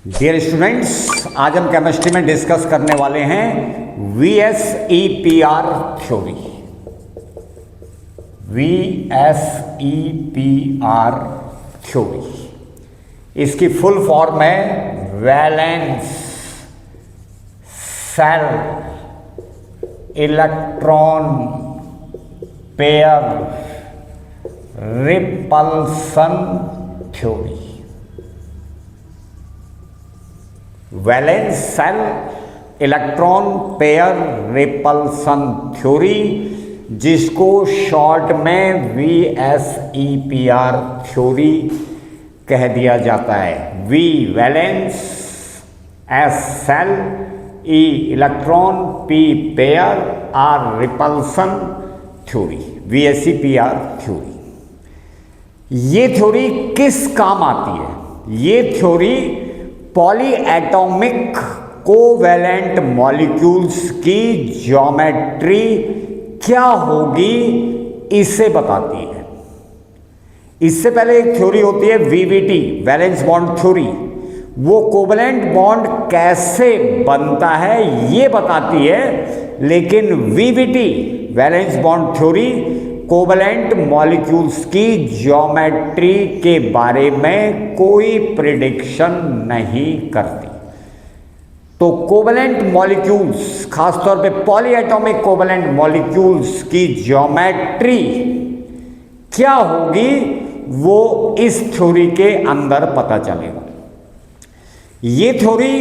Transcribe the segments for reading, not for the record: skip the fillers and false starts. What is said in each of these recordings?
Dear students, आज हम chemistry में डिस्कस करने वाले हैं VSEPR थ्योरी। VSEPR थ्योरी, इसकी फुल फॉर्म है valence shell electron pair repulsion theory. Valence shell electron pair repulsion theory, जिसको शॉर्ट में VSEPR थ्योरी कह दिया जाता है। V valence, S shell, E electron, P pair, R repulsion theory, VSEPR theory. ये theory किस काम आती है? ये theory poly atomic covalent molecules की ज्योमेट्री क्या होगी इसे बताती है। इससे पहले एक थ्योरी होती है VBT वैलेंस बॉन्ड थ्योरी, वो कोवैलेंट बॉन्ड कैसे बनता है ये बताती है। लेकिन VBT valence bond theory covalent molecules की ज्योमेट्री के बारे में कोई प्रिडिक्शन नहीं करती। तो कोवैलेंट मॉलिक्यूल्स, खासतौर पे पॉली एटॉमिक कोवैलेंट मॉलिक्यूल्स की ज्योमेट्री क्या होगी वो इस थ्योरी के अंदर पता चलेगा। ये थ्योरी,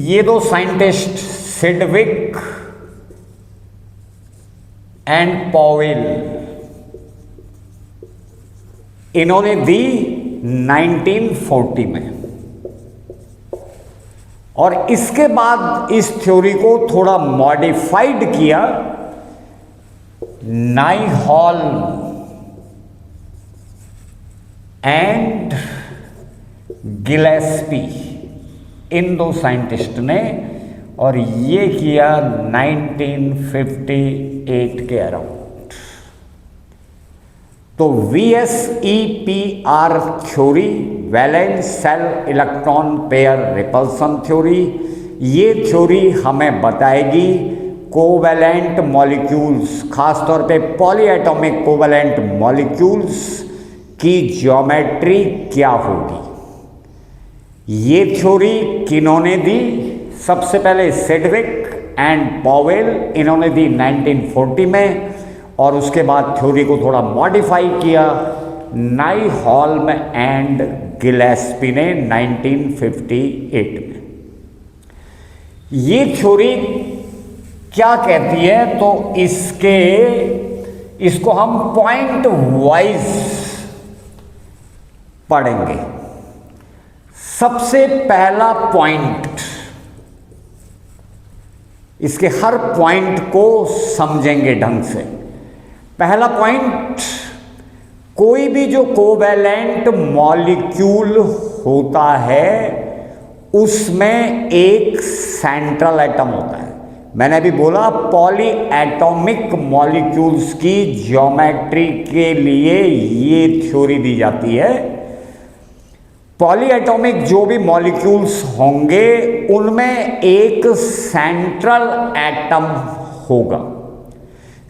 ये दो साइंटिस्ट सिडविक एंड पॉवेल, इन्होंने दी 1940 में, और इसके बाद इस थ्योरी को थोड़ा मॉडिफाइड किया नाइहॉल एंड गिलेस्पी, इन दो साइंटिस्ट ने, और ये किया 1958 के अराउंड। तो VSEPR theory valence shell electron pair repulsion theory, ये थ्योरी हमें बताएगी कोवैलेंट मॉलिक्यूल्स, खासतौर पे पॉली एटॉमिक कोवैलेंट मॉलिक्यूल्स की ज्योमेट्री क्या होगी। ये थ्योरी किन्होंने दी? सबसे पहले सिडविक एंड पॉवेल, इन्होंने दी 1940 में, और उसके बाद थ्योरी को थोड़ा मॉडिफाई किया नाइहॉल एंड गिलेस्पी ने 1958 में। ये थ्योरी क्या कहती है? तो इसको हम पॉइंट वाइज पढ़ेंगे। सबसे पहला पॉइंट, इसके हर पॉइंट को समझेंगे ढंग से। पहला पॉइंट, कोई भी जो कोवैलेंट मॉलिक्यूल होता है उसमें एक सेंट्रल एटम होता है। मैंने अभी बोला पॉली एटॉमिक मॉलिक्यूल्स की ज्योमेट्री के लिए ये थ्योरी दी जाती है। पॉली एटॉमिक जो भी मॉलिक्यूल्स होंगे उनमें एक सेंट्रल एटम होगा।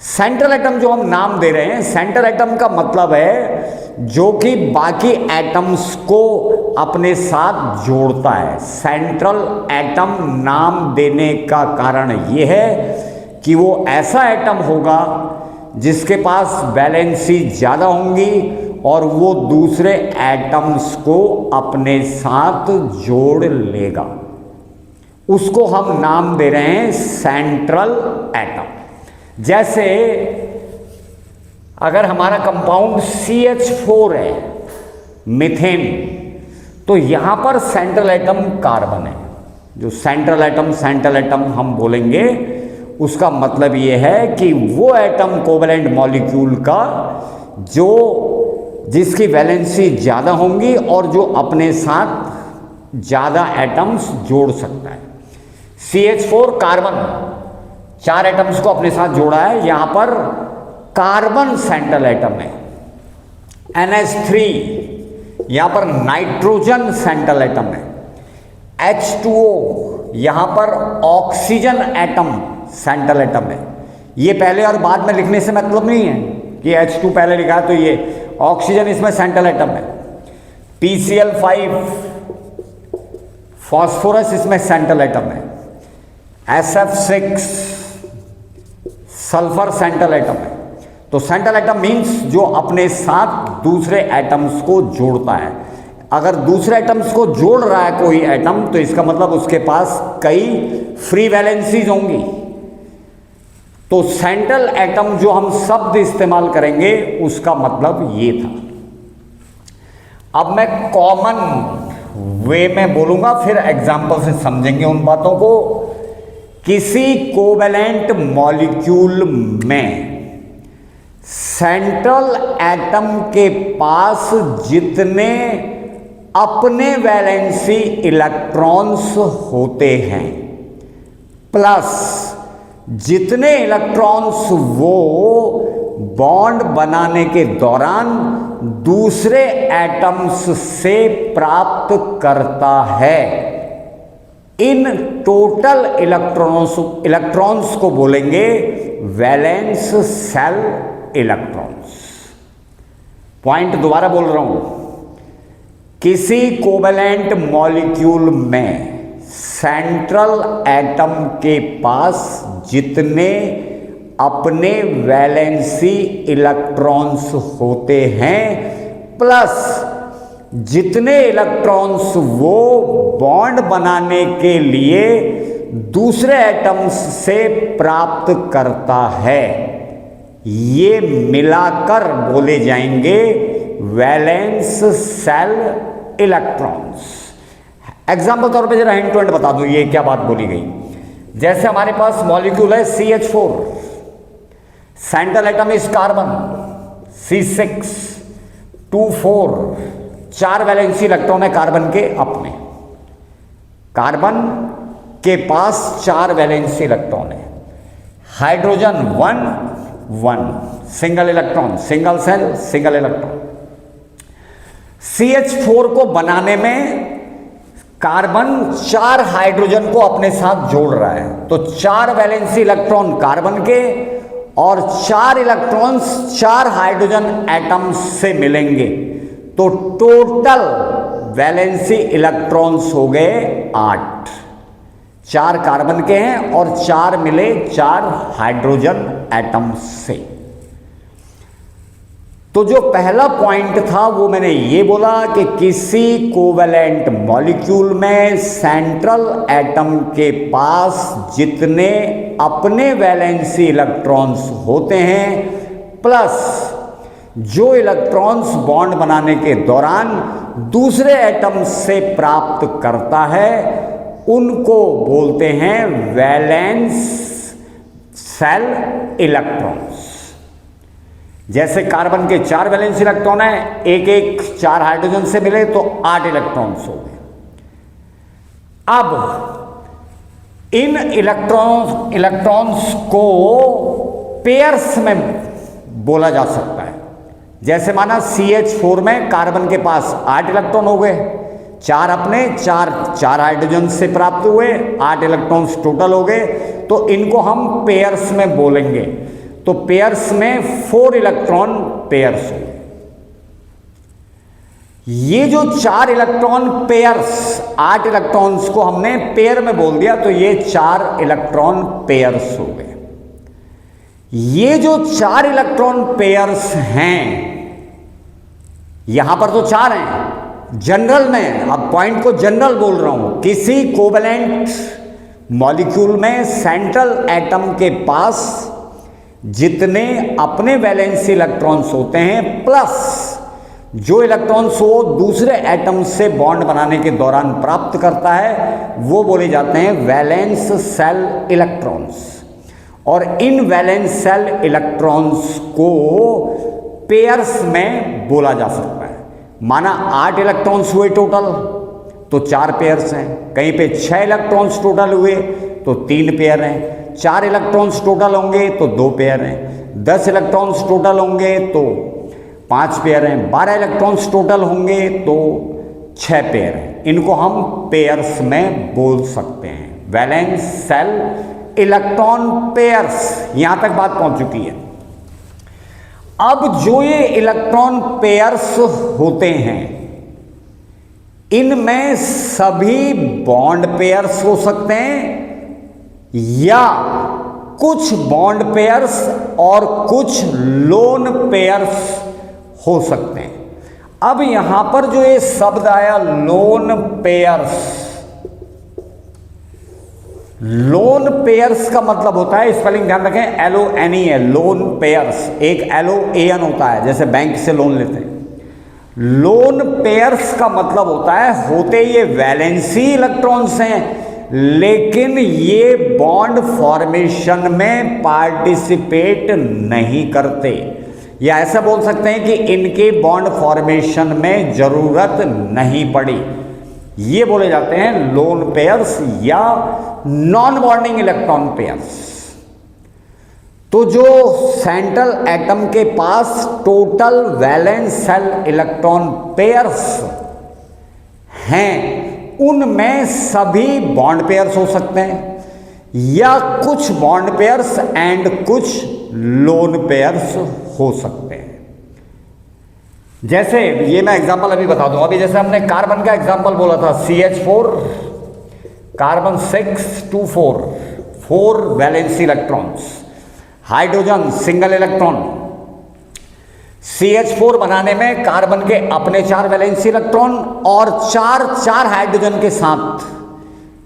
सेंट्रल एटम जो हम नाम दे रहे हैं, सेंट्रल एटम का मतलब है जो कि बाकी एटम्स को अपने साथ जोड़ता है। सेंट्रल एटम नाम देने का कारण यह है कि वो ऐसा एटम होगा जिसके पास वैलेंसी ज़्यादा होंगी और वो दूसरे एटम्स को अपने साथ जोड़ लेगा। उसको हम नाम दे रहे हैं सेंट्रल एटम। जैसे अगर हमारा कंपाउंड CH4 है, मीथेन, तो यहां पर सेंट्रल एटम कार्बन है। जो सेंट्रल एटम हम बोलेंगे उसका मतलब ये है कि वो एटम कोवैलेंट मॉलिक्यूल का जिसकी वैलेंसी ज़्यादा होंगी और जो अपने साथ ज़्यादा एटम्स जोड़ सकता है। CH4 कार्बन 4 एटम्स को अपने साथ जोड़ा है, यहां पर कार्बन सेंट्रल एटम है। NH3 यहां पर नाइट्रोजन सेंट्रल एटम है, H2O यहां पर ऑक्सीजन एटम सेंट्रल एटम है। ये पहले और बाद में लिखने से मतलब नहीं है कि H2 पहले लिखा है तो ये ऑक्सीजन इसमें सेंट्रल एटम है। PCl5 फास्फोरस इसमें सेंट्रल एटम है। SF6 सल्फर सेंट्रल एटम है। तो सेंट्रल एटम मीन्स जो अपने साथ दूसरे एटम्स को जोड़ता है। अगर दूसरे एटम्स को जोड़ रहा है कोई एटम तो इसका मतलब उसके पास कई फ्री वैलेंसीज होंगी। तो सेंट्रल एटम जो हम शब्द इस्तेमाल करेंगे उसका मतलब ये था। अब मैं कॉमन वे में बोलूंगा, फिर एग्जाम्पल से समझेंगे उन बातों को। किसी कोवेलेंट मॉलिक्यूल में सेंट्रल एटम के पास जितने अपने वैलेंसी इलेक्ट्रॉन्स होते हैं प्लस जितने इलेक्ट्रॉन्स वो बॉन्ड बनाने के दौरान दूसरे एटम्स से प्राप्त करता है, इन टोटल इलेक्ट्रॉन्स को बोलेंगे वैलेंस सेल इलेक्ट्रॉन्स। पॉइंट दोबारा बोल रहा हूं, किसी कोवेलेंट मॉलिक्यूल में सेंट्रल एटम के पास जितने अपने वैलेंसी इलेक्ट्रॉन्स होते हैं प्लस जितने इलेक्ट्रॉन्स वो बॉन्ड बनाने के लिए दूसरे एटम्स से प्राप्त करता है, ये मिलाकर बोले जाएंगे वैलेंस सेल इलेक्ट्रॉन्स। एग्जाम्पल तौर पे जरा हिंट टू हिंट बता दूं ये क्या बात बोली गई। जैसे हमारे पास मॉलिक्यूल है CH4, central atom is carbon, C624, 4 valency electron है कार्बन के अपने। कार्बन के पास 4 वैलेंसी इलेक्ट्रॉन है। Hydrogen 1 single electron, single shell single electron. CH4 को बनाने में कार्बन 4 हाइड्रोजन को अपने साथ जोड़ रहा है, तो 4 वैलेंसी इलेक्ट्रॉन कार्बन के और 4 इलेक्ट्रॉन्स 4 हाइड्रोजन एटम्स से मिलेंगे, तो टोटल वैलेंसी इलेक्ट्रॉन्स हो गए 8। 4 कार्बन के हैं और 4 मिले 4 हाइड्रोजन एटम्स से। तो जो पहला पॉइंट था वो मैंने ये बोला कि किसी कोवेलेंट मॉलिक्यूल में सेंट्रल एटम के पास जितने अपने वैलेंसी इलेक्ट्रॉन्स होते हैं प्लस जो इलेक्ट्रॉन्स बॉन्ड बनाने के दौरान दूसरे एटम से प्राप्त करता है उनको बोलते हैं वैलेंस सेल इलेक्ट्रॉन्स। जैसे कार्बन के 4 वैलेंस इलेक्ट्रॉन है, एक 4 हाइड्रोजन से मिले तो 8 इलेक्ट्रॉन्स हो गए। अब इन इलेक्ट्रॉन्स को पेयर्स में बोला जा सकता है। जैसे माना CH4 में कार्बन के पास 8 इलेक्ट्रॉन हो गए, 4 अपने 4 हाइड्रोजन से प्राप्त हुए, 8 इलेक्ट्रॉन्स टोटल हो गए, तो इनको हम पेयर्स में बोलेंगे। तो पेयर्स में 4 इलेक्ट्रॉन पेयर्स हो गए। ये जो 4 इलेक्ट्रॉन पेयर्स, 8 इलेक्ट्रॉन्स को हमने पेयर में बोल दिया, तो ये 4 इलेक्ट्रॉन पेयर्स हो गए। ये जो 4 इलेक्ट्रॉन पेयर्स हैं, यहां पर तो 4 हैं जनरल में, अब पॉइंट को जनरल बोल रहा हूं। किसी कोवेलेंट मॉलिक्यूल में सेंट्रल एटम के पास जितने अपने वैलेंसी इलेक्ट्रॉन्स होते हैं प्लस जो इलेक्ट्रॉन्स वो दूसरे एटम से बॉन्ड बनाने के दौरान प्राप्त करता है वो बोले जाते हैं वैलेंस सेल इलेक्ट्रॉन्स। और इन वैलेंस सेल इलेक्ट्रॉन्स को पेयर्स में बोला जा सकता है। माना 8 इलेक्ट्रॉन्स हुए टोटल तो 4 पेयर्स हैं, कहीं पे 6 इलेक्ट्रॉन्स टोटल हुए तो 3 पेयर हैं, 4 इलेक्ट्रॉन्स टोटल होंगे तो 2 पेयर हैं, 10 इलेक्ट्रॉन्स टोटल होंगे तो 5 पेयर हैं, 12 इलेक्ट्रॉन्स टोटल होंगे तो 6 पेयर हैं। इनको हम पेयर्स में बोल सकते हैं, वैलेंस शेल इलेक्ट्रॉन पेयर्स। यहां तक बात पहुंच चुकी है। अब जो ये इलेक्ट्रॉन पेयर्स होते हैं, इनमें सभी बॉन्ड पेयर्स हो सकते हैं या कुछ बॉन्ड पेयर्स और कुछ लोन पेयर्स हो सकते हैं। अब यहां पर जो ये शब्द आया लोन पेयर्स, लोन पेयर्स का मतलब होता है, स्पेलिंग ध्यान रखें, LONE है, लोन पेयर्स। एक LOAN होता है, जैसे बैंक से लोन लेते हैं। लोन पेयर्स का मतलब होता है होते ये वैलेंसी इलेक्ट्रॉन्स हैं, लेकिन ये बॉन्ड फॉर्मेशन में पार्टिसिपेट नहीं करते, या ऐसा बोल सकते हैं कि इनके बॉन्ड फॉर्मेशन में जरूरत नहीं पड़ी। ये बोले जाते हैं लोन पेयर्स या नॉन बॉन्डिंग इलेक्ट्रॉन पेयर्स। तो जो सेंट्रल एटम के पास total valence shell electron pairs हैं, उनमें सभी बॉन्ड पेयर्स हो सकते हैं या कुछ बॉन्ड पेयर्स एंड कुछ लोन पेयर्स हो सकते हैं। जैसे ये मैं एग्जांपल अभी बता दूं, अभी जैसे हमने कार्बन का एग्जांपल बोला था, CH4 carbon 6 2 4 valency electrons, hydrogen single electron. CH4 बनाने में कार्बन के अपने 4 वैलेंसी इलेक्ट्रॉन और 4 हाइड्रोजन के साथ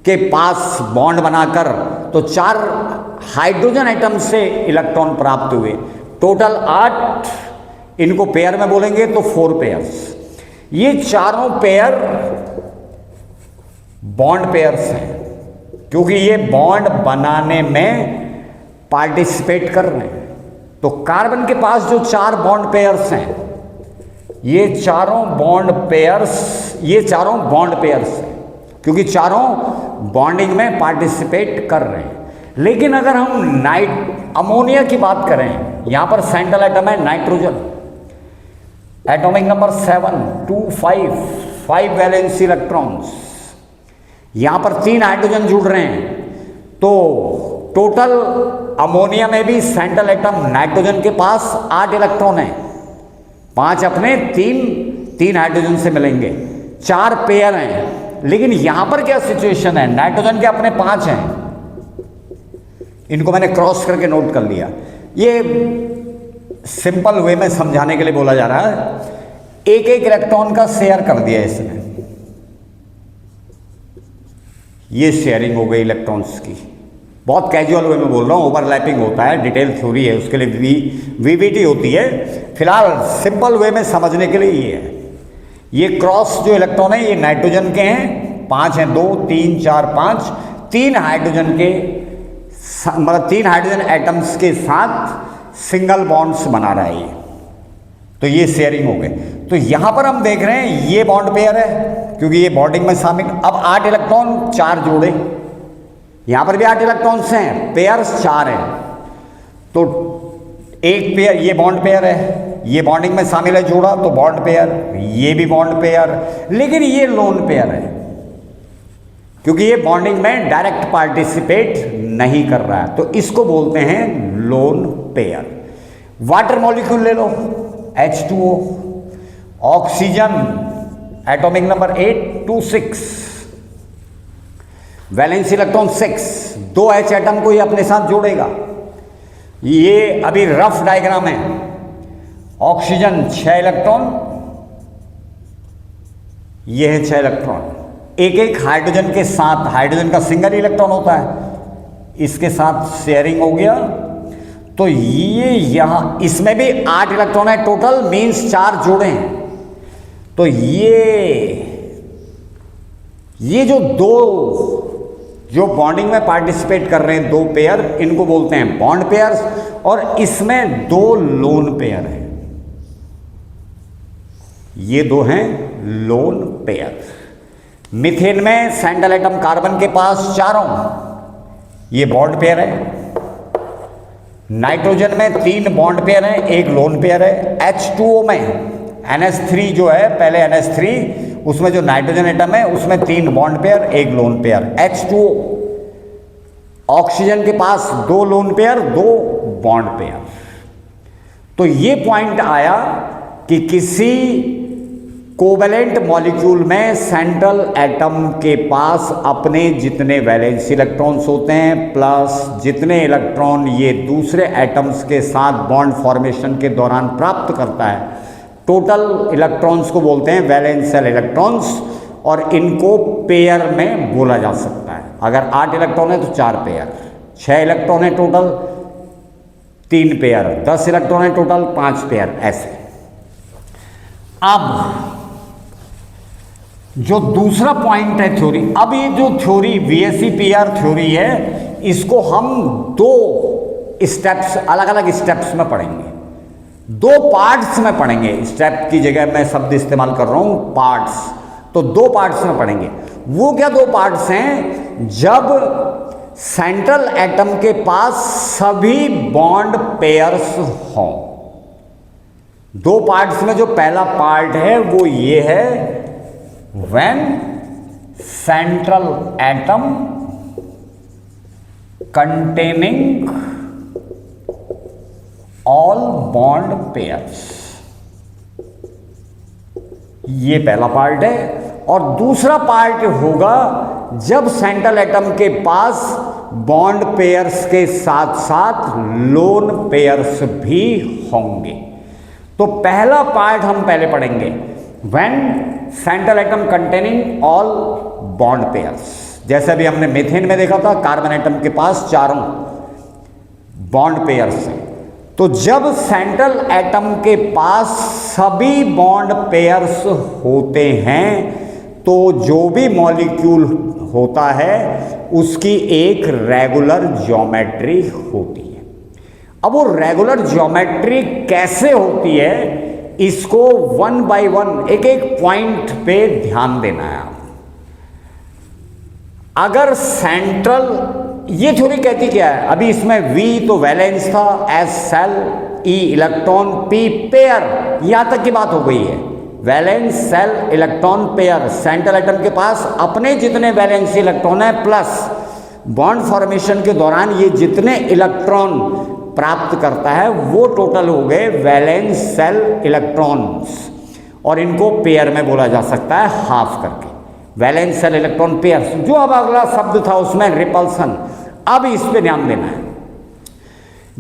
के पास बॉन्ड बनाकर तो 4 हाइड्रोजन एटम से इलेक्ट्रॉन प्राप्त हुए। टोटल 8, इनको पेयर में बोलेंगे तो 4 पेयर्स। ये चारों पेयर बॉन्ड पेयर्स हैं, क्योंकि ये बॉन्ड बनाने में पार्टिसिपेट कर रहे हैं। तो कार्बन के पास जो 4 बॉन्ड पेयर्स हैं, ये चारों बॉन्ड पेयर्स हैं, क्योंकि चारों बॉन्डिंग में पार्टिसिपेट कर रहे हैं। लेकिन अगर हम अमोनिया की बात करें, यहां पर सेंट्रल एटम है nitrogen, atomic number 7 2 5 valency electrons, यहां पर 3 हाइड्रोजन जुड़ रहे हैं। तो टोटल अमोनिया में भी सेंट्रल एटम नाइट्रोजन के पास 8 इलेक्ट्रॉन है, 5 अपने, 3 हाइड्रोजन से मिलेंगे, 4 पेयर हैं। लेकिन यहां पर क्या सिचुएशन है, नाइट्रोजन के अपने 5 हैं, इनको मैंने क्रॉस करके नोट कर लिया। ये सिंपल वे में समझाने के लिए बोला जा रहा है। एक इलेक्ट्रॉन का शेयर कर दिया इसने, ये शेयरिंग हो गई इलेक्ट्रॉन्स की। बहुत कैजुअल वे में बोल रहा हूँ, ओवरलैपिंग होता है, डिटेल थ्योरी है, उसके लिए VVT होती है। फिलहाल सिंपल वे में समझने के लिए ये है। ये क्रॉस जो इलेक्ट्रॉन है ये नाइट्रोजन के हैं, 5 हैं, 2 3 4 5, 3 हाइड्रोजन के, मतलब 3 हाइड्रोजन एटम्स के साथ सिंगल बॉन्ड्स बना रहा है ये। तो ये शेयरिंग हो गए। तो यहां पर हम देख रहे हैं ये बॉन्ड पेयर है, क्योंकि ये बॉन्डिंग में शामिल। अब 8 इलेक्ट्रॉन 4 जोड़े, यहां पर भी 8 इलेक्ट्रॉन्स हैं, पेयर्स 4 हैं। तो एक पेयर ये बॉन्ड पेयर है, ये बॉन्डिंग में शामिल है, जोड़ा तो बॉन्ड पेयर, ये भी बॉन्ड पेयर, लेकिन ये लोन पेयर है, क्योंकि ये बॉन्डिंग में डायरेक्ट पार्टिसिपेट नहीं कर रहा है। तो इसको बोलते हैं लोन पेयर। वाटर मॉलिक्यूल ले लो, H2O, oxygen atomic number 8 2 6, valence electron 6, 2 H atom को ये अपने साथ जोड़ेगा। ये अभी रफ डायग्राम है। ऑक्सीजन 6 इलेक्ट्रॉन, ये है 6 इलेक्ट्रॉन, एक हाइड्रोजन के साथ, हाइड्रोजन का सिंगल इलेक्ट्रॉन होता है, इसके साथ शेयरिंग हो गया। तो ये यहां इसमें भी 8 इलेक्ट्रॉन है टोटल, मींस 4 जोड़े हैं। तो ये जो 2 जो बॉन्डिंग में पार्टिसिपेट कर रहे हैं 2 पेयर, इनको बोलते हैं बॉन्ड पेयर्स, और इसमें 2 लोन पेयर हैं। ये 2 हैं लोन पेयर। मीथेन में सेंट्रल एटम कार्बन के पास चारों, ये बॉन्ड पेयर है। नाइट्रोजन में 3 बॉन्ड पेयर है, एक लोन पेयर है। H2O में NH3 जो है, पहले NH3 उसमें जो नाइट्रोजन एटम है उसमें 3 बॉन्ड पेयर, एक लोन पेयर। H2O ऑक्सीजन के पास 2 लोन पेयर, 2 बॉन्ड पेयर। तो ये पॉइंट आया कि किसी कोवेलेंट मॉलिक्यूल में सेंट्रल एटम के पास अपने जितने वैलेंस इलेक्ट्रॉन्स होते हैं प्लस जितने इलेक्ट्रॉन ये दूसरे एटम्स के साथ बॉन्ड फॉर्मेशन के दौरान प्राप्त करता है, टोटल इलेक्ट्रॉन्स को बोलते हैं वैलेंशियल इलेक्ट्रॉन्स, और इनको पेयर में बोला जा सकता है। अगर 8 इलेक्ट्रॉन है तो 4 पेयर, 6 इलेक्ट्रॉन है टोटल 3 पेयर, 10 इलेक्ट्रॉन है टोटल 5 पेयर, ऐसे। अब जो दूसरा पॉइंट है थ्योरी, अब ये जो थ्योरी VSEPR थ्योरी है इसको हम 2 स्टेप्स, अलग अलग स्टेप्स में पढ़ेंगे, 2 पार्ट्स में पढ़ेंगे। स्टेप की जगह मैं शब्द इस्तेमाल कर रहा हूं पार्ट्स, तो 2 पार्ट्स में पढ़ेंगे। वो क्या 2 पार्ट्स हैं? जब सेंट्रल एटम के पास सभी बॉन्ड पेयर्स हों। 2 पार्ट्स में जो पहला पार्ट है वो ये है, when central atom containing all bond pairs, ये पहला पार्ट है। और दूसरा पार्ट होगा जब सेंट्रल एटम के पास बॉन्ड पेयर्स के साथ साथ लोन पेयर्स भी होंगे। तो पहला पार्ट हम पहले पढ़ेंगे, when central atom containing all bond pairs. जैसे अभी हमने मीथेन में देखा था, कार्बन एटम के पास 4 बॉन्ड पेयर्स हैं। तो जब सेंट्रल एटम के पास सभी बॉन्ड पेयर्स होते हैं तो जो भी मॉलिक्यूल होता है उसकी एक रेगुलर ज्योमेट्री होती है। अब वो रेगुलर ज्योमेट्री कैसे होती है, इसको 1 बाय 1 एक एक पॉइंट पे ध्यान देना है। अगर सेंट्रल, ये थ्योरी कहती क्या है, अभी इसमें V तो वैलेंस था, S shell, E electron, P pair, यहां तक की बात हो गई है। Valence shell electron pair, central atom के पास अपने जितने वैलेंस इलेक्ट्रॉन है प्लस बॉन्ड फॉर्मेशन के दौरान ये जितने इलेक्ट्रॉन प्राप्त करता है वो टोटल हो गए वैलेंस सेल इलेक्ट्रॉन्स, और इनको पेयर में बोला जा सकता है हाफ करके, वैलेंस सेल इलेक्ट्रॉन पेयर। जो अब अगला शब्द था उसमें रिपल्सन, अब इस पे ध्यान देना है।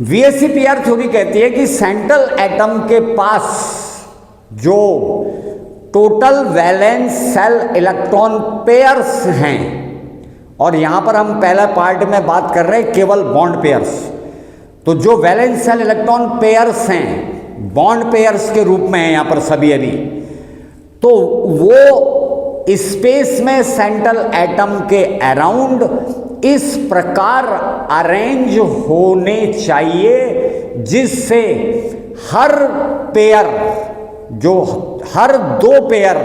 VSEPR थ्योरी कहती है कि सेंट्रल एटम के पास जो total valence shell electron pairs हैं, और यहां पर हम पहला पार्ट में बात कर रहे हैं केवल बॉन्ड पेयर्स, तो जो वैलेंस सेल इलेक्ट्रॉन पेयर्स हैं बॉन्ड पेयर्स के रूप में है यहां पर सभी अभी, तो वो स्पेस में सेंट्रल एटम के अराउंड इस प्रकार अरेंज होने चाहिए जिससे हर पेयर, जो हर 2 पेयर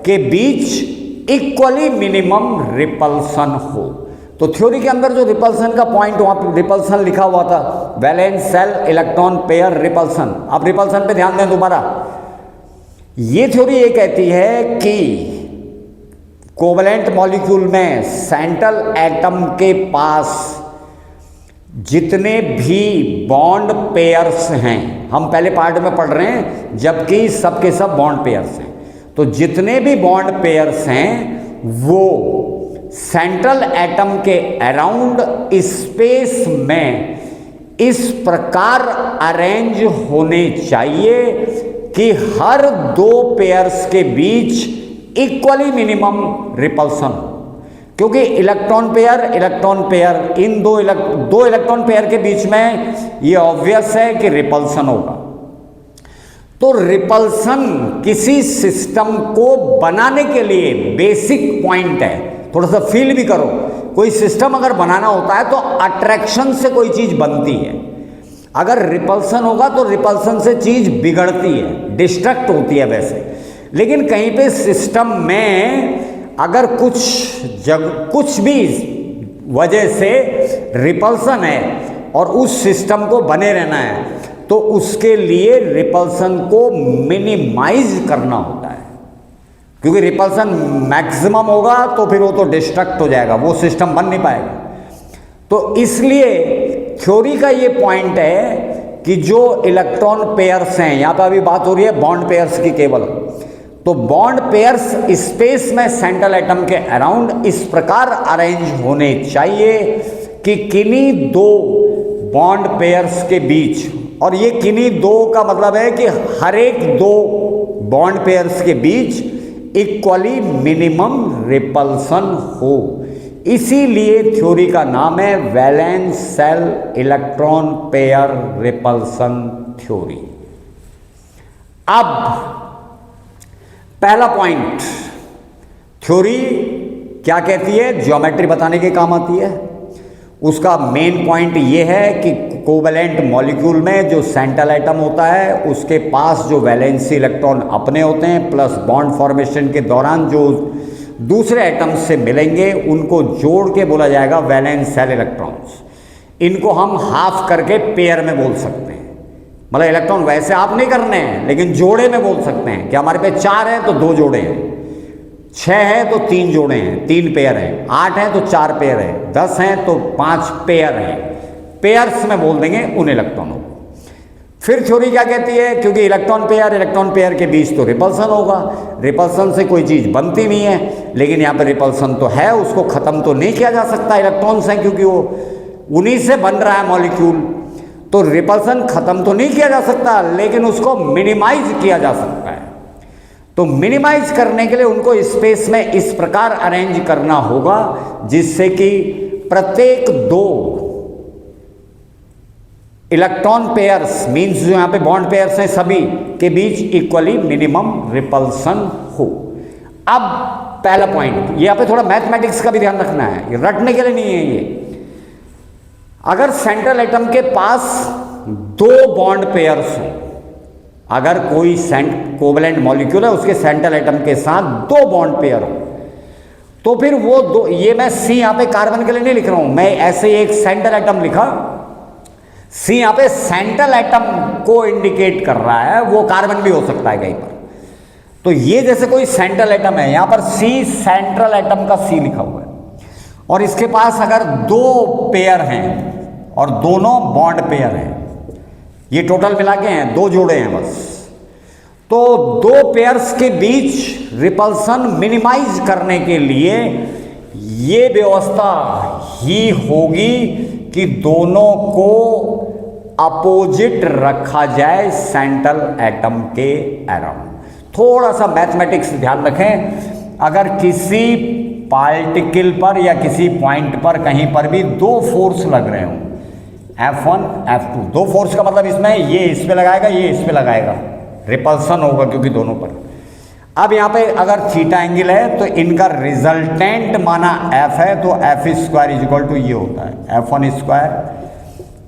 के बीच इक्वली मिनिमम रिपल्सन हो। तो थ्योरी के अंदर जो रिपल्सन का पॉइंट, वहां पर रिपल्सन लिखा हुआ था, valence shell electron pair repulsion. अब रिपल्सन पे ध्यान दें दोबारा। ये थ्योरी ये कहती है कि कोवेलेंट मॉलिक्यूल में सेंट्रल एटम के पास जितने भी बॉन्ड पेयर्स हैं, हम पहले पार्ट में पढ़ रहे हैं जबकि सबके सब बॉन्ड पेयर्स हैं, तो जितने भी बॉन्ड पेयर्स हैं वो सेंट्रल एटम के अराउंड स्पेस में इस प्रकार अरेंज होने चाहिए कि हर 2 पेयर्स के बीच इक्वली मिनिमम रिपल्सन, क्योंकि इलेक्ट्रॉन पेयर इन दो इलेक्ट्रॉन पेयर के बीच में ये ऑब्वियस है कि रिपल्सन होगा। तो रिपल्सन किसी सिस्टम को बनाने के लिए बेसिक पॉइंट है। थोड़ा सा फील भी करो, कोई सिस्टम अगर बनाना होता है तो अट्रैक्शन से कोई चीज बनती है, अगर रिपल्सन होगा तो रिपल्सन से चीज बिगड़ती है, डिस्ट्रक्ट होती है वैसे। लेकिन कहीं पे सिस्टम में अगर कुछ भी वजह से रिपल्सन है और उस सिस्टम को बने रहना है, तो उसके लिए रिपल्सन को मिनिमाइज करना होता है, क्योंकि रिपल्सन मैक्सिमम होगा तो फिर वो तो डिस्ट्रक्ट हो जाएगा, वो सिस्टम बन नहीं पाएगा। तो इसलिए थ्योरी का ये पॉइंट है कि जो इलेक्ट्रॉन पेयर्स हैं, यहां पर अभी बात हो रही है बॉन्ड पेयर्स की केवल, तो बॉन्ड पेयर्स स्पेस में सेंट्रल एटम के अराउंड इस प्रकार अरेंज होने चाहिए कि किन्हीं दो बॉन्ड पेयर्स के बीच, और ये किन्हीं दो का मतलब है कि हर एक दो बॉन्ड पेयर्स के बीच इक्वली मिनिमम रिपल्सन हो। इसीलिए थ्योरी का नाम है valence shell electron pair repulsion theory. अब पहला पॉइंट, थ्योरी क्या कहती है, ज्योमेट्री बताने के काम आती है। उसका मेन पॉइंट ये है कि कोवैलेंट मॉलिक्यूल में जो सेंट्रल एटम होता है उसके पास जो वैलेंसी इलेक्ट्रॉन अपने होते हैं, प्लस बॉन्ड फॉर्मेशन के दौरान जो दूसरे एटम से मिलेंगे उनको जोड़ के बोला जाएगा वैलेंस शेल इलेक्ट्रॉन्स। इनको हम हाफ करके पेयर में बोल सकते हैं, मतलब इलेक्ट्रॉन वैसे आप नहीं करने हैं लेकिन जोड़े में बोल सकते हैं कि हमारे पे 4 है तो 2 जोड़े हैं, 6 है तो 3 जोड़े हैं, 3 पेयर हैं, 8 है तो 4 पेयर है, 10 है तो 5 पेयर हैं, पेयर्स में बोल देंगे उन इलेक्ट्रॉनों को। फिर थ्योरी क्या कहती है, क्योंकि इलेक्ट्रॉन पेयर के बीच तो रिपल्सन होगा, रिपल्सन से कोई चीज़ बनती नहीं है, लेकिन यहाँ पर रिपल्सन तो है, उसको ख़त्म तो नहीं किया जा सकता, इलेक्ट्रॉन्स हैं क्योंकि वो उन्हीं से बन रहा है मॉलिक्यूल, तो रिपल्सन ख़त्म तो नहीं किया जा सकता लेकिन उसको मिनिमाइज किया जा सकता है। तो मिनिमाइज करने के लिए उनको स्पेस में इस प्रकार अरेंज करना होगा जिससे कि प्रत्येक 2 इलेक्ट्रॉन पेयर्स, मींस जो यहां पे बॉन्ड पेयर्स हैं सभी के बीच इक्वली मिनिमम रिपल्सन हो। अब पहला पॉइंट, ये यहाँ पे थोड़ा मैथमेटिक्स का भी ध्यान रखना है, ये रटने के लिए नहीं है ये। अगर सेंट्रल एटम के पास 2 बॉन्ड पेयर्स हो, अगर कोई कोवैलेंट मॉलिक्यूल है उसके सेंट्रल एटम के साथ 2 बॉन्ड पेयर हो, तो फिर वो 2, ये मैं सी यहाँ पे कार्बन के लिए नहीं लिख रहा हूं, मैं ऐसे ही एक सेंट्रल एटम लिखा, सी यहाँ पे सेंट्रल एटम को इंडिकेट कर रहा है, वो कार्बन भी हो सकता है कहीं पर। तो ये जैसे कोई सेंट्रल एटम है, यहां पर सी सेंट्रल एटम का सी लिखा हुआ है, और इसके पास अगर 2 पेयर हैं और दोनों बॉन्ड पेयर हैं, ये टोटल मिला के हैं 2 जोड़े हैं बस, तो 2 पेयर्स के बीच रिपल्सन मिनिमाइज करने के लिए ये व्यवस्था ही होगी कि दोनों को अपोजिट रखा जाए सेंट्रल एटम के अराउंड। थोड़ा सा मैथमेटिक्स ध्यान रखें, अगर किसी पार्टिकल पर या किसी पॉइंट पर कहीं पर भी 2 फोर्स लग रहे हों, F1 F2, 2 फोर्स का मतलब इसमें ये इस पे लगाएगा, ये इस पे लगाएगा, रिपल्सन होगा क्योंकि दोनों पर। अब यहाँ पे अगर थीटा एंगल है तो इनका रिजल्टेंट माना F है, तो F² इक्वल टू ये होता है F1²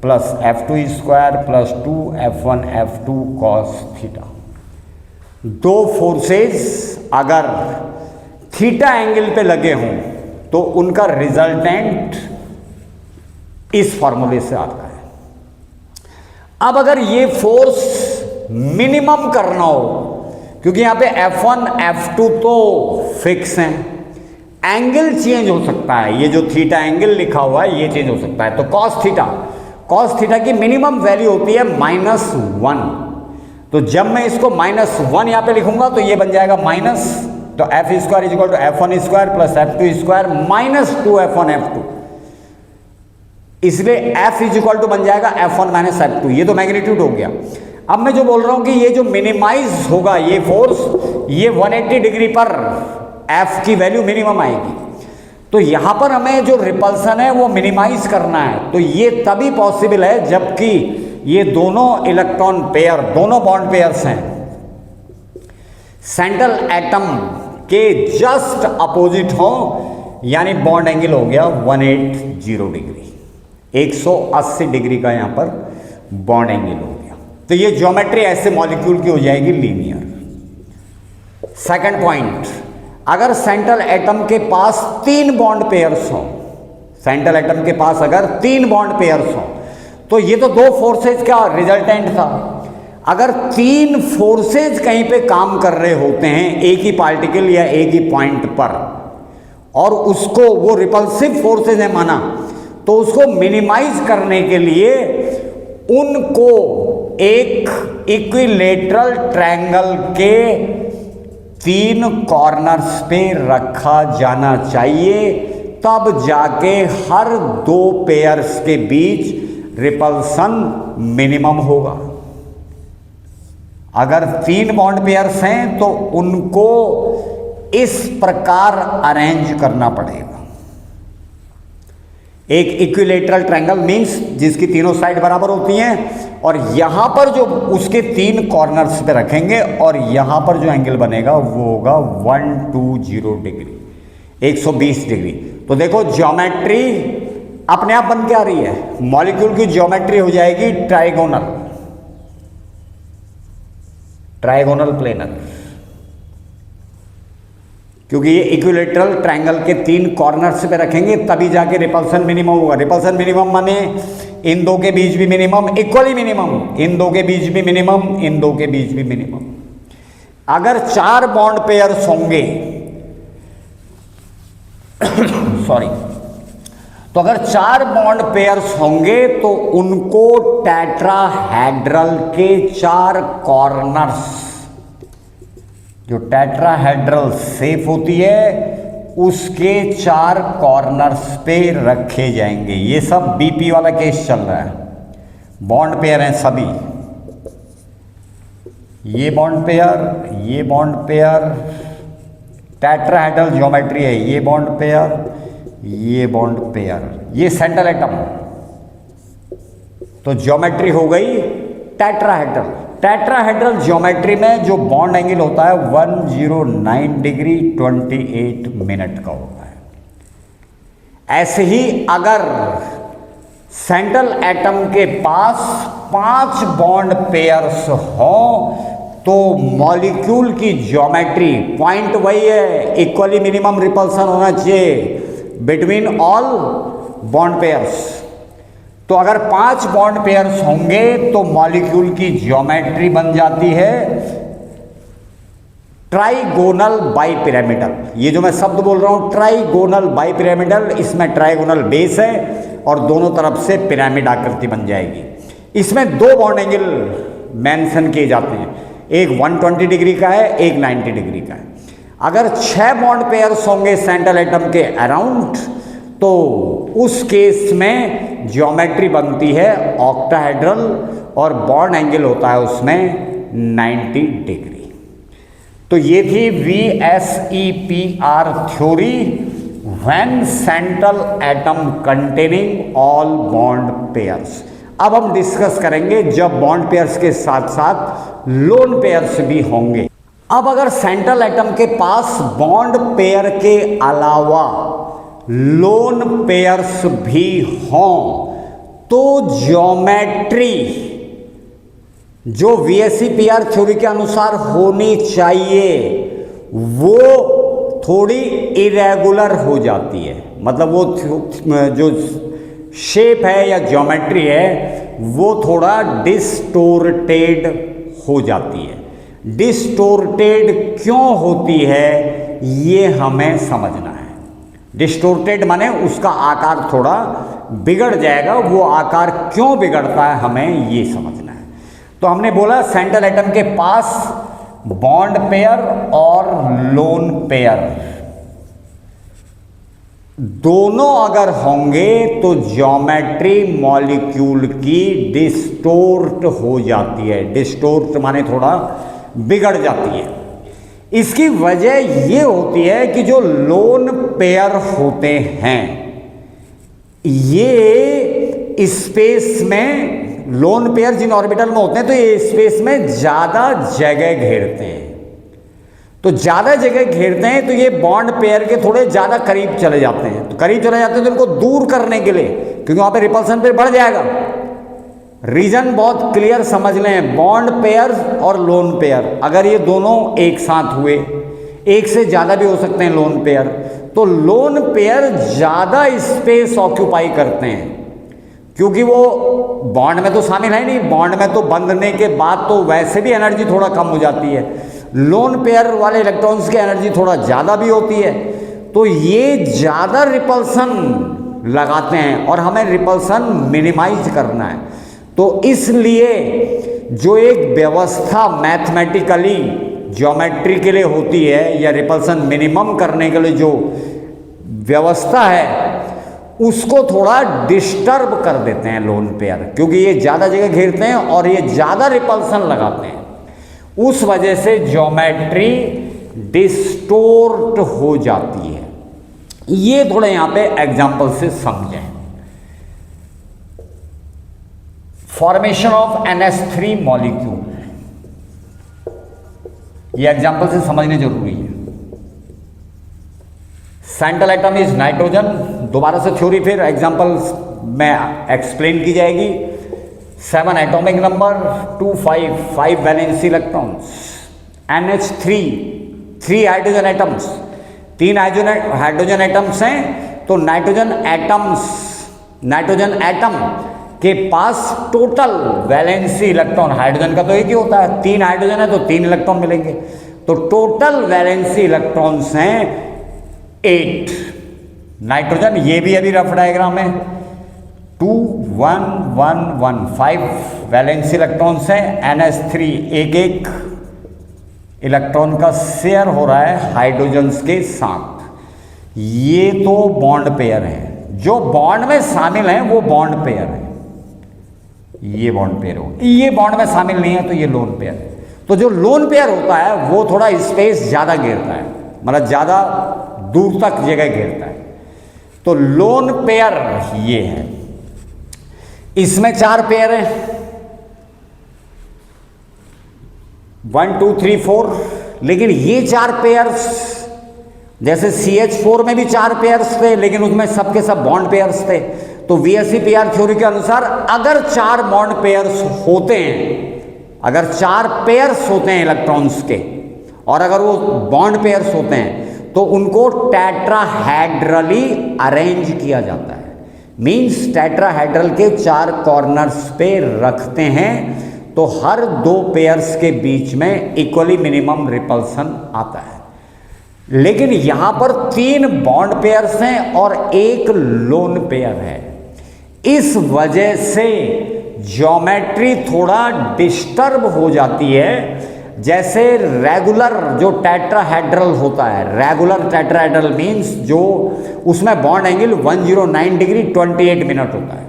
plus F2² plus 2F1 F2 cos theta. 2 forces अगर थीटा एंगल पे लगे हों तो उनका रिजल्टेंट इस फॉर्मूले से आता है। अब अगर ये फोर्स मिनिमम करना हो, क्योंकि यहां पे F1 F2 तो फिक्स हैं, एंगल चेंज हो सकता है, ये जो थीटा एंगल लिखा हुआ है ये चेंज हो सकता है, तो cos थीटा की मिनिमम वैल्यू होती है -1। तो जब मैं इसको -1 यहां पे लिखूंगा तो ये बन जाएगा माइनस, तो F² equal to F1² plus F2² minus 2F1 F2, इसलिए F इक्वल टू बन जाएगा F1 माइनस F2। ये तो मैग्नीट्यूड हो गया। अब मैं जो बोल रहा हूं कि ये जो मिनिमाइज होगा ये फोर्स, ये 180 डिग्री पर F की वैल्यू मिनिमम आएगी, तो यहां पर हमें जो रिपल्सन है वो मिनिमाइज करना है। तो ये तभी पॉसिबल है जबकि ये दोनों इलेक्ट्रॉन पेयर, दोनों बॉन्ड पेयर्स हैं, सेंट्रल एटम के जस्ट अपोजिट हो, यानी बॉन्ड एंगल हो गया 180 डिग्री, 180 डिग्री का यहां पर बॉन्ड एंगल हो गया। तो ये ज्योमेट्री ऐसे मॉलिक्यूल की हो जाएगी लीनियर। सेकंड पॉइंट, अगर सेंट्रल एटम के पास 3 बॉन्ड पेयर्स हो, सेंट्रल एटम के पास अगर 3 बॉन्ड पेयर्स हो, तो ये तो दो फोर्सेज का रिजल्टेंट था। अगर तीन फोर्सेज कहीं पे काम कर रहे होते हैं एक ही पार्टिकल या एक ही पॉइंट पर, और उसको वो रिपल्सिव फोर्सेज है माना, तो उसको मिनिमाइज करने के लिए उनको एक इक्विलेटरल ट्रायंगल के तीन कॉर्नर्स पे रखा जाना चाहिए, तब जाके हर दो पेयर्स के बीच रिपल्सन मिनिमम होगा। अगर तीन बॉन्ड पेयर्स हैं तो उनको इस प्रकार अरेंज करना पड़ेगा। एक इक्विलेटरल ट्रायंगल मींस जिसकी तीनों साइड बराबर होती हैं, और यहां पर जो उसके तीन कॉर्नर्स पे रखेंगे और यहां पर जो एंगल बनेगा वो होगा 120 डिग्री, 120 डिग्री। तो देखो ज्योमेट्री अपने आप बन के आ रही है, मॉलिक्यूल की ज्योमेट्री हो जाएगी ट्राइगोनल, ट्राइगोनल प्लेनर, क्योंकि ये इक्विलेटरल ट्रायंगल के तीन कॉर्नर्स पे रखेंगे तभी जाके रिपल्सन मिनिमम होगा। रिपल्सन मिनिमम माने इन दो के बीच भी मिनिमम, इक्वली मिनिमम, इन दो के बीच भी मिनिमम, इन दो के बीच भी मिनिमम। अगर चार बॉन्ड पेयर्स होंगे सॉरी, तो अगर चार बॉन्ड पेयर्स होंगे तो उनको टेट्राहेड्रल के चार कॉर्नर्स, जो टेट्राहेड्रल शेप होती है उसके चार कॉर्नर्स पे रखे जाएंगे। ये सब बीपी वाला केस चल रहा है, बॉन्ड पेयर हैं सभी, ये बॉन्ड पेयर, ये बॉन्ड पेयर, टेट्राहेड्रल ज्योमेट्री है, ये बॉन्ड पेयर, ये बॉन्ड पेयर, ये सेंट्रल एटम, तो ज्योमेट्री हो गई टेट्राहेड्रल। टेट्राहेड्रल ज्योमेट्री में जो बॉन्ड एंगल होता है 109 डिग्री 28 मिनट का होता है। ऐसे ही अगर सेंट्रल एटम के पास 5 बॉन्ड पेयर्स हों तो मॉलिक्यूल की ज्योमेट्री, पॉइंट वही है, इक्वली मिनिमम रिपल्सन होना चाहिए बिटवीन ऑल बॉन्ड पेयर्स। तो अगर 5 बॉन्ड पेयर्स होंगे तो मॉलिक्यूल की ज्योमेट्री बन जाती है ट्राइगोनल बाइपिरामिडल। ये जो मैं शब्द बोल रहा हूं ट्राइगोनल बाइपिरामिडल, इसमें ट्राइगोनल बेस है और दोनों तरफ से पिरामिड आकृति बन जाएगी। इसमें दो बॉन्ड एंगल मेंशन किए जाते हैं, एक 120 डिग्री का है, एक 90 डिग्री का है। अगर 6 बॉन्ड पेयर्स होंगे सेंट्रल एटम के अराउंड तो उस केस में ज्योमेट्री बनती है ऑक्टाहेड्रल और बॉन्ड एंगल होता है उसमें 90 डिग्री। तो ये थी VSEPR theory, when central atom containing all bond pairs. अब हम डिस्कस करेंगे जब बॉन्ड पेयर्स के साथ साथ लोन पेयर्स भी होंगे। अब अगर सेंट्रल एटम के पास बॉन्ड पेयर के अलावा लोन पेयर्स भी हों तो ज्योमेट्री जो VSEPR थ्योरी के अनुसार होनी चाहिए वो थोड़ी इरेगुलर हो जाती है। मतलब वो जो शेप है या ज्योमेट्री है वो थोड़ा डिस्टोर्टेड हो जाती है। डिस्टोर्टेड क्यों होती है ये हमें समझना है। डिस्टोर्टेड माने उसका आकार थोड़ा बिगड़ जाएगा, वो आकार क्यों बिगड़ता है हमें ये समझना है। तो हमने बोला सेंट्रल एटम के पास बॉन्ड पेयर और लोन पेयर दोनों अगर होंगे तो ज्योमेट्री मॉलिक्यूल की डिस्टोर्ट हो जाती है। डिस्टोर्ट माने थोड़ा बिगड़ जाती है। इसकी वजह ये होती है कि जो लोन पेयर होते हैं ये स्पेस में, लोन पेयर जिन ऑर्बिटल में होते हैं तो ये स्पेस में ज़्यादा जगह घेरते हैं। तो ज़्यादा जगह घेरते हैं तो ये बॉन्ड पेयर के थोड़े ज़्यादा करीब चले जाते हैं। तो करीब चले जाते हैं तो इनको दूर करने के लिए, क्योंकि वहाँ पे रिपल्सन पेयर बढ़ जाएगा। रीजन बहुत क्लियर समझ लें, बॉन्ड पेयर और लोन पेयर अगर ये दोनों एक साथ हुए, एक से ज़्यादा भी हो सकते हैं लोन पेयर, तो लोन पेयर ज़्यादा स्पेस ऑक्यूपाई करते हैं क्योंकि वो बॉन्ड में तो शामिल है नहीं, बॉन्ड में तो बंधने के बाद तो वैसे भी एनर्जी थोड़ा कम हो जाती है, लोन पेयर वाले इलेक्ट्रॉन्स की एनर्जी थोड़ा ज़्यादा भी होती है, तो ये ज़्यादा रिपल्सन लगाते हैं और हमें रिपल्सन मिनिमाइज करना है। तो इसलिए जो एक व्यवस्था मैथमेटिकली ज्योमेट्री के लिए होती है या रिपल्सन मिनिमम करने के लिए जो व्यवस्था है उसको थोड़ा डिस्टर्ब कर देते हैं लोन पेयर, क्योंकि ये ज़्यादा जगह घेरते हैं और ये ज़्यादा रिपल्सन लगाते हैं, उस वजह से ज्योमेट्री डिस्टोर्ट हो जाती है। ये थोड़े यहां पे एग्जांपल से समझें। फॉर्मेशन ऑफ NH3 मॉलिक्यूल, ये एग्जांपल से समझने जरूरी है। सेंट्रल एटम इज नाइट्रोजन, दोबारा से थ्योरी फिर एग्जांपल में एक्सप्लेन की जाएगी। 7 atomic number, 2 5 valency electrons, NH3 3 hydrogen atoms, 3 hydrogen atoms हैं, तो नाइट्रोजन एटम के पास टोटल वैलेंसी इलेक्ट्रॉन, हाइड्रोजन का तो एक ही होता है, 3 हाइड्रोजन है तो 3 इलेक्ट्रॉन मिलेंगे, तो टोटल वैलेंसी इलेक्ट्रॉन्स हैं 8। नाइट्रोजन, ये भी अभी रफ डायग्राम है, 2 1 1 1 5 वैलेंसी इलेक्ट्रॉन्स हैं, NH3 एक इलेक्ट्रॉन का शेयर हो रहा है हाइड्रोजन्स के साथ। ये तो बॉन्ड पेयर है, जो बॉन्ड में शामिल हैं वो बॉन्ड पेयर है, ये बॉन्ड पेयर हो, ये बॉन्ड में शामिल नहीं है तो ये लोन पेयर है। तो जो लोन पेयर होता है वो थोड़ा स्पेस ज़्यादा घेरता है, मतलब ज़्यादा दूर तक जगह घेरता है, तो लोन पेयर ये है। इसमें 4 पेयर हैं, 1 2 3 4, लेकिन ये 4 पेयर्स, जैसे CH4 में भी 4 पेयर्स थे लेकिन उसमें सबके सब बॉन्ड पेयर्स थे, तो VSEPR थ्योरी के अनुसार अगर 4 बॉन्ड पेयर्स होते हैं, अगर 4 पेयर्स होते हैं इलेक्ट्रॉन्स के और अगर वो बॉन्ड पेयर्स होते हैं तो उनको टेट्राहेड्रली अरेंज किया जाता है। मींस टेट्राहेड्रल के 4 कॉर्नर्स पे रखते हैं तो हर 2 पेयर्स के बीच में इक्वली मिनिमम रिपल्सन आता है। लेकिन यहां पर 3 बॉन्ड पेयर्स हैं और 1 लोन पेयर है, इस वजह से ज्योमेट्री थोड़ा डिस्टर्ब हो जाती है। जैसे रेगुलर जो टेट्राहेड्रल होता है, रेगुलर टेट्राहेड्रल मींस जो उसमें बॉन्ड एंगल 109 डिग्री 28 मिनट होता है,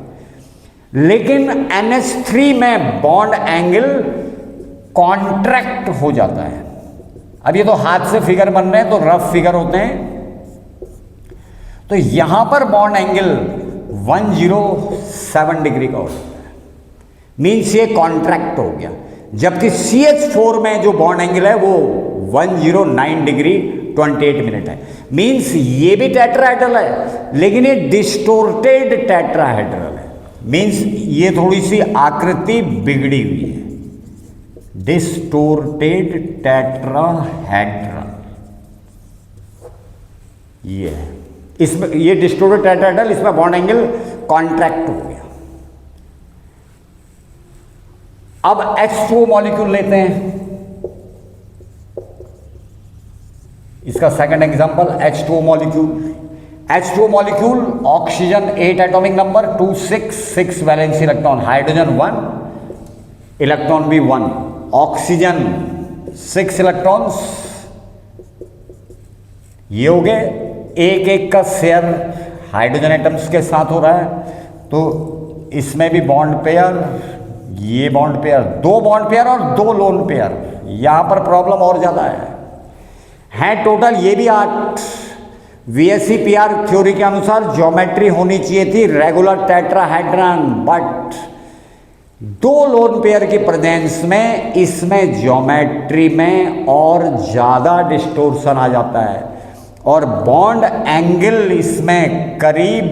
लेकिन NH3 में बॉन्ड एंगल कॉन्ट्रैक्ट हो जाता है। अब ये तो हाथ से फिगर बन रहे हैं तो रफ फिगर होते हैं, तो यहां पर बॉन्ड एंगल 107 डिग्री का होता है, मीन्स ये कॉन्ट्रैक्ट हो गया। जबकि CH4 में जो बॉन्ड एंगल है वो 109 डिग्री 28 मिनट है, मीन्स ये भी टेट्राहेड्रल है लेकिन ये डिस्टोर्टेड टेट्राहेड्रल है, मीन्स ये थोड़ी सी आकृति बिगड़ी हुई है, डिस्टोर्टेड टेट्राहेड्रल ये है। इसमें ये डिस्टोर्टेड टेट्राहेड्रल, इसमें बॉन्ड एंगल कॉन्ट्रैक्ट हो गया। अब H2O मॉलिक्यूल लेते हैं, इसका second example H2O molecule. H2O molecule, oxygen 8 atomic number, 2 6 valency electron, hydrogen 1 electron भी 1, ऑक्सीजन 6 इलेक्ट्रॉन्स, ये हो गए, एक का शेयर हाइड्रोजन एटम्स के साथ हो रहा है, तो इसमें भी बॉन्ड पेयर, ये बॉन्ड पेयर, 2 बॉन्ड पेयर और 2 लोन पेयर, यहां पर प्रॉब्लम और ज्यादा है टोटल ये भी 8। VSEPR थ्योरी के अनुसार ज्योमेट्री होनी चाहिए थी regular tetrahedron, but 2 lone pair की प्रेजेंस में इसमें ज्योमेट्री में और ज्यादा डिस्टोर्शन आ जाता है और बॉन्ड एंगल इसमें करीब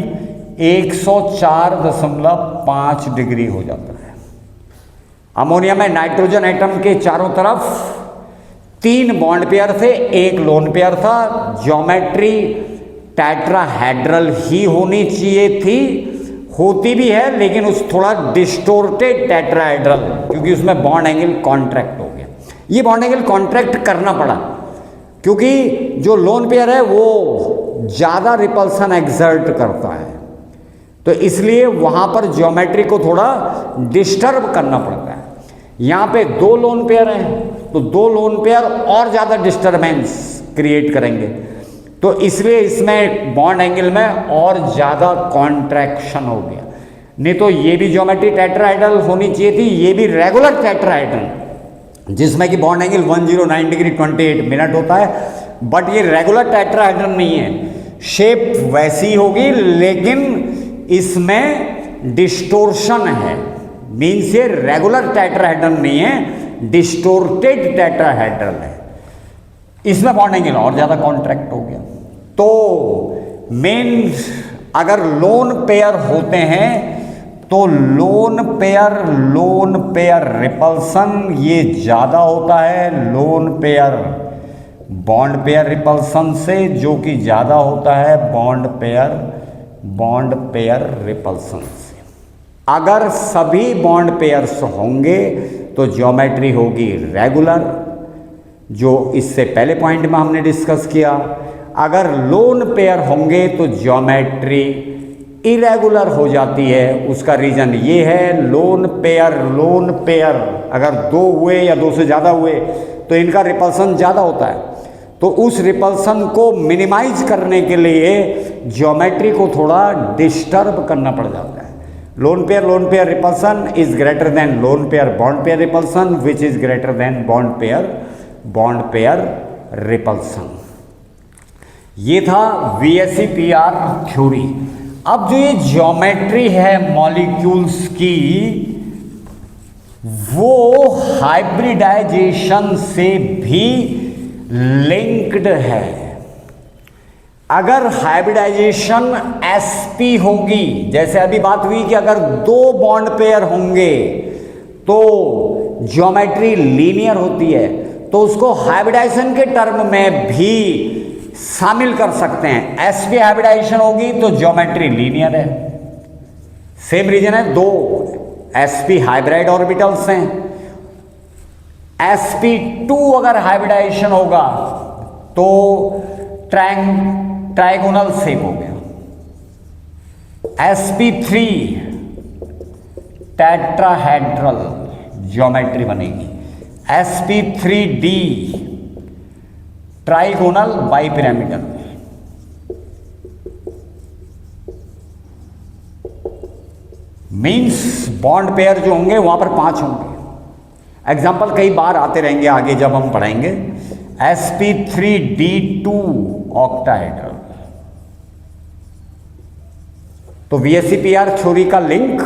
104.5 डिग्री हो जाता है। अमोनिया में नाइट्रोजन एटम के चारों तरफ 3 बॉन्ड पेयर थे, 1 लोन पेयर था, ज्योमेट्री टेट्राहेड्रल ही होनी चाहिए थी, होती भी है लेकिन उस थोड़ा डिस्टोर्टेड टेट्राहेड्रल, क्योंकि उसमें बॉन्ड एंगल कॉन्ट्रैक्ट हो गया। ये बॉन्ड एंगल कॉन्ट्रैक्ट करना पड़ा क्योंकि जो लोन पेयर है वो ज़्यादा रिपल्सन एक्सर्ट करता है, तो इसलिए वहाँ पर ज्योमेट्री को थोड़ा डिस्टर्ब करना पड़ता है। यहाँ पे दो लोन पेयर हैं तो दो लोन पेयर और ज़्यादा डिस्टर्बेंस क्रिएट करेंगे, तो इसलिए इसमें बॉन्ड एंगल में और ज़्यादा कॉन्ट्रैक्शन हो गया। नहीं तो ये भी ज्योमेट्री टेट्राहेड्रल होनी चाहिए थी, ये भी रेगुलर टेट्राहेड्रल जिसमें कि बॉन्ड एंगल 109 डिग्री 28 मिनट होता है, बट ये रेगुलर टेट्राहेड्रल नहीं है। शेप वैसी होगी लेकिन इसमें डिस्टोर्शन है, मीन्स ये रेगुलर टेट्राहेड्रल नहीं है, डिस्टोर्टेड टेट्राहेड्रल है। इसमें बॉन्ड एंगल और ज़्यादा कॉन्ट्रैक्ट हो गया। तो मेन अगर लोन पेयर होते हैं तो लोन पेयर रिपल्सन ये ज़्यादा होता है lone pair bond pair repulsion से, जो कि ज़्यादा होता है बॉन्ड पेयर रिपल्सन से। अगर सभी बॉन्ड पेयर्स होंगे तो ज्योमेट्री होगी रेगुलर, जो इससे पहले पॉइंट में हमने डिस्कस किया। अगर लोन पेयर होंगे तो ज्योमेट्री इरेगुलर हो जाती है। उसका रीजन ये है, लोन पेयर अगर दो हुए या दो से ज़्यादा हुए तो इनका रिपल्सन ज़्यादा होता है, तो उस रिपल्सन को मिनिमाइज करने के लिए ज्योमेट्री को थोड़ा डिस्टर्ब करना पड़ जाता है। Lone pair repulsion is greater than lone pair bond pair repulsion, which is greater than bond pair repulsion. ये था VSEPR थ्योरी। अब जो ये ज्योमेट्री है मॉलिक्यूल्स की, वो हाइब्रिडाइजेशन से भी लिंक्ड है। अगर हाइब्रिडाइजेशन sp होगी, जैसे अभी बात हुई कि अगर दो बॉन्ड पेयर होंगे तो ज्योमेट्री लीनियर होती है, तो उसको हाइब्रिडाइजेशन के टर्म में भी शामिल कर सकते हैं। sp हाइब्रिडाइजेशन होगी तो ज्योमेट्री लीनियर है। सेम रीजन है, दो sp हाइब्रिड ऑर्बिटल्स हैं, sp2 अगर हाइब्रिडाइजेशन होगा तो ट्राइगोनल शेप हो गया। sp3 टेट्राहेड्रल ज्योमेट्री बनेगी। sp3d trigonal bipyramidal. Means bond pair जो होंगे वहां पर 5 होंगे। एग्जाम्पल कई बार आते रहेंगे आगे जब हम पढ़ेंगे। sp3d2 octahedral. तो VSEPR थ्योरी का लिंक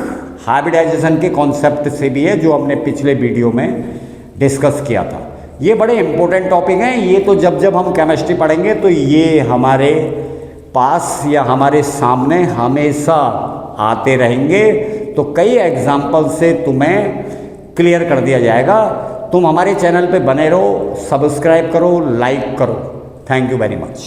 हाइब्रिडाइजेशन के कॉन्सेप्ट से भी है, जो हमने पिछले वीडियो में डिस्कस किया था। ये बड़े इंपॉर्टेंट टॉपिक हैं। ये तो जब हम केमिस्ट्री पढ़ेंगे तो ये हमारे पास या हमारे सामने हमेशा आते रहेंगे, तो कई एग्जाम्पल से तुम्हें क्लियर कर दिया जाएगा। तुम हमारे चैनल पे बने रहो, सब्सक्राइब करो, लाइक करो। Thank you very much.